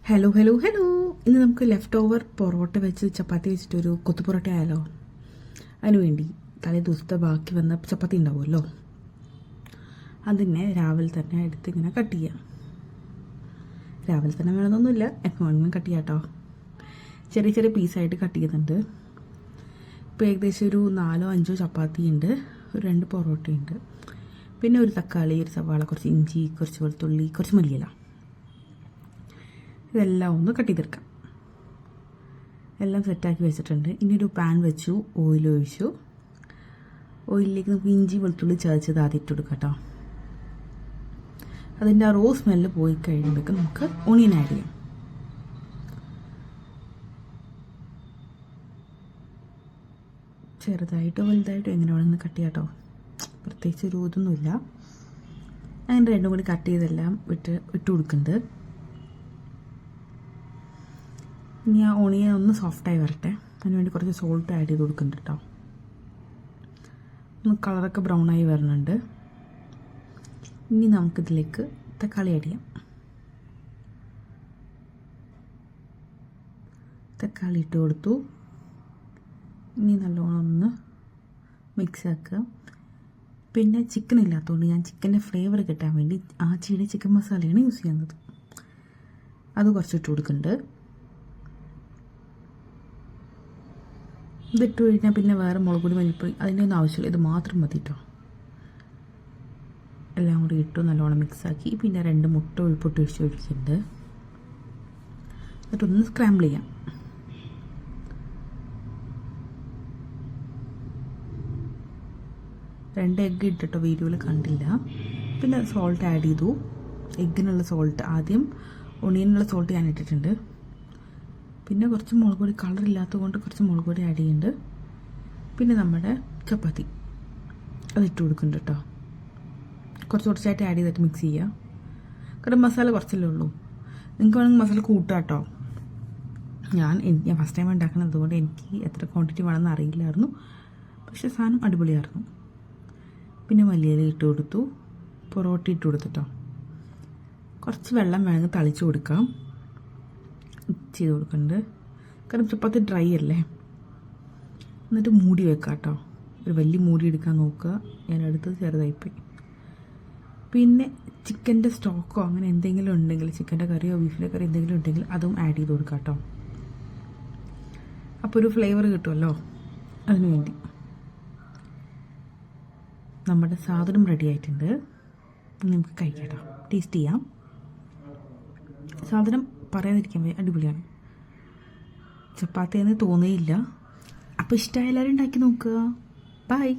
Hello hello hello ഇന്ന് നമുക്ക് left over parotta വെച്ച് ചപ്പാത്തി വെച്ചിട്ടൊരു കൊത്തു പൊറോട്ട ആയാലോ. അതിനുവേണ്ടി തലേ ദിവസത്തെ ബാക്കി വന്ന ചപ്പാത്തി ഉണ്ടാവുമല്ലോ, അതിനെ രാവിലെ തന്നെ എടുത്ത് ഇങ്ങനെ കട്ട് ചെയ്യാം. രാവിലെ തന്നെ വേണമെന്നൊന്നുമില്ല, എപ്പോൾ വേണമെങ്കിലും കട്ട് ചെയ്യാം കേട്ടോ. ചെറിയ ചെറിയ പീസായിട്ട് കട്ട് ചെയ്യുന്നുണ്ട്. ഇപ്പോൾ ഏകദേശം ഒരു 4-5 ചപ്പാത്തി ഉണ്ട്, ഒരു 2 പൊറോട്ടയുണ്ട്, പിന്നെ ഒരു തക്കാളി, ഒരു സവാള, കുറച്ച് ഇഞ്ചി, കുറച്ച് വെളുത്തുള്ളി, കുറച്ച് മല്ലിയില. ഇതെല്ലാം ഒന്ന് കട്ട് ചെയ്തെടുക്കാം. എല്ലാം സെറ്റാക്കി വെച്ചിട്ടുണ്ട്. ഇനി ഒരു പാൻ വെച്ചു, ഓയിൽ ഒഴിച്ചു. ഓയിലിലേക്ക് നമുക്ക് ഇഞ്ചി വെളുത്തുള്ളി ചതച്ചത് ആദ്യം ഇട്ട് കൊടുക്കാം കേട്ടോ. അതിൻ്റെ ആ റോ സ്മെല്ല് പോയി കഴിയുമ്പോഴേക്കും നമുക്ക് ഓണിയൻ ആഡ് ചെയ്യാം. ചെറുതായിട്ടോ വലുതായിട്ടോ എങ്ങനെ വേണമെന്ന് കട്ട് ചെയ്യാം കേട്ടോ. പ്രത്യേകിച്ച് ഒരു ഇതൊന്നുമില്ല. അങ്ങനെ രണ്ടും കൂടി കട്ട് ചെയ്തെല്ലാം ഇട്ട് കൊടുക്കുന്നുണ്ട്. ഇനി ആ ഓണിയൻ ഒന്ന് സോഫ്റ്റായി വരട്ടെ, അതിനുവേണ്ടി കുറച്ച് സോൾട്ട് ആഡ് ചെയ്ത് കൊടുക്കുന്നുണ്ട് കേട്ടോ. ഒന്ന് കളറൊക്കെ ബ്രൗൺ ആയി വരുന്നുണ്ട്. ഇനി നമുക്കിതിലേക്ക് തക്കാളി ആഡ് ചെയ്യാം. തക്കാളി ഇട്ട് കൊടുത്തു. ഇനി നല്ലോണം ഒന്ന് മിക്സ് ആക്കുക. പിന്നെ ചിക്കൻ ഇല്ലാത്തതുകൊണ്ട് ഞാൻ ചിക്കൻ്റെ ഫ്ലേവർ കിട്ടാൻ വേണ്ടി ആച്ചിയുടെ ചിക്കൻ മസാലയാണ് യൂസ് ചെയ്യുന്നത്. അത് കുറച്ചിട്ട് കൊടുക്കുന്നുണ്ട്. ഇതിട്ട് കഴിഞ്ഞാൽ പിന്നെ വേറെ മുളക് പൊടി, മല്ലിപ്പൊടി അതിൻ്റെ ഒന്നും ആവശ്യമില്ല, ഇത് മാത്രം മതി കേട്ടോ. എല്ലാം കൂടി ഇട്ടു നല്ലോണം മിക്സാക്കി. പിന്നെ 2 മുട്ട ഉൾപ്പൊട്ട് ഒഴിച്ചിട്ടുണ്ട്. എന്നിട്ടൊന്ന് സ്ക്രാമ്പിൾ ചെയ്യാം. രണ്ട് എഗ്ഗ് ഇട്ടിട്ടോ, വീഡിയോയിൽ കണ്ടില്ല. പിന്നെ സോൾട്ട് ആഡ് ചെയ്തു. എഗ്ഗിനുള്ള സോൾട്ട്, ആദ്യം ഒണിയനുള്ള സോൾട്ട് ഞാൻ ഇട്ടിട്ടുണ്ട്. പിന്നെ കുറച്ച് മുളക് പൊടി, കളറില്ലാത്തത് കൊണ്ട് കുറച്ച് മുളക് പൊടി ആഡ് ചെയ്യുന്നുണ്ട്. പിന്നെ നമ്മുടെ ചപ്പാത്തി അതിട്ട് കൊടുക്കുന്നുണ്ട് കേട്ടോ. കുറച്ചായിട്ട് ആഡ് ചെയ്തിട്ട് മിക്സ് ചെയ്യുക. കാരണം മസാല കുറച്ചല്ലേ ഉള്ളൂ, നിങ്ങൾക്ക് വേണമെങ്കിൽ മസാല കൂട്ടാം കേട്ടോ. ഞാൻ ഫസ്റ്റ് ടൈം ഉണ്ടാക്കുന്നത്, അതുകൊണ്ട് എനിക്ക് എത്ര ക്വാണ്ടിറ്റി വേണമെന്ന് അറിയില്ലായിരുന്നു. പക്ഷേ സാധനം അടിപൊളിയായിരുന്നു. പിന്നെ മല്ലിയില ഇട്ട് കൊടുത്തു, പൊറോട്ട ഇട്ട് കൊടുത്തിട്ടോ. കുറച്ച് വെള്ളം വേണമെങ്കിൽ തളിച്ച് കൊടുക്കാം, ചെയ്ത് കൊടുക്കുന്നുണ്ട്. കാരണം ചപ്പാത്തി ഡ്രൈ അല്ലേ. എന്നിട്ട് മൂടി വെക്കാം കേട്ടോ. ഒരു വലിയ മൂടി എടുക്കാൻ നോക്കുക. ഞാൻ അടുത്തത് ചെറുതായിപ്പോയി. പിന്നെ ചിക്കൻ്റെ സ്റ്റോക്കോ അങ്ങനെ എന്തെങ്കിലും ഉണ്ടെങ്കിൽ, ചിക്കൻ്റെ കറിയോ ബീഫിൻ്റെ കറിയോ എന്തെങ്കിലും ഉണ്ടെങ്കിൽ അതും ആഡ് ചെയ്ത് കൊടുക്കാം കേട്ടോ. അപ്പോൾ ഒരു ഫ്ലേവർ കിട്ടുമല്ലോ, അതിനു വേണ്ടി. നമ്മുടെ സാധനം റെഡി ആയിട്ടുണ്ട്. നമുക്ക് കഴിക്കാം കേട്ടോ, ടേസ്റ്റ് ചെയ്യാം. സാധനം പറയാതിരിക്കാൻ അടിപൊളിയാണ്. ചപ്പാത്തി എന്ന് തോന്നിയില്ല. അപ്പോൾ ഇഷ്ടമായ എല്ലാവരും ഉണ്ടാക്കി നോക്കുക. ബൈ.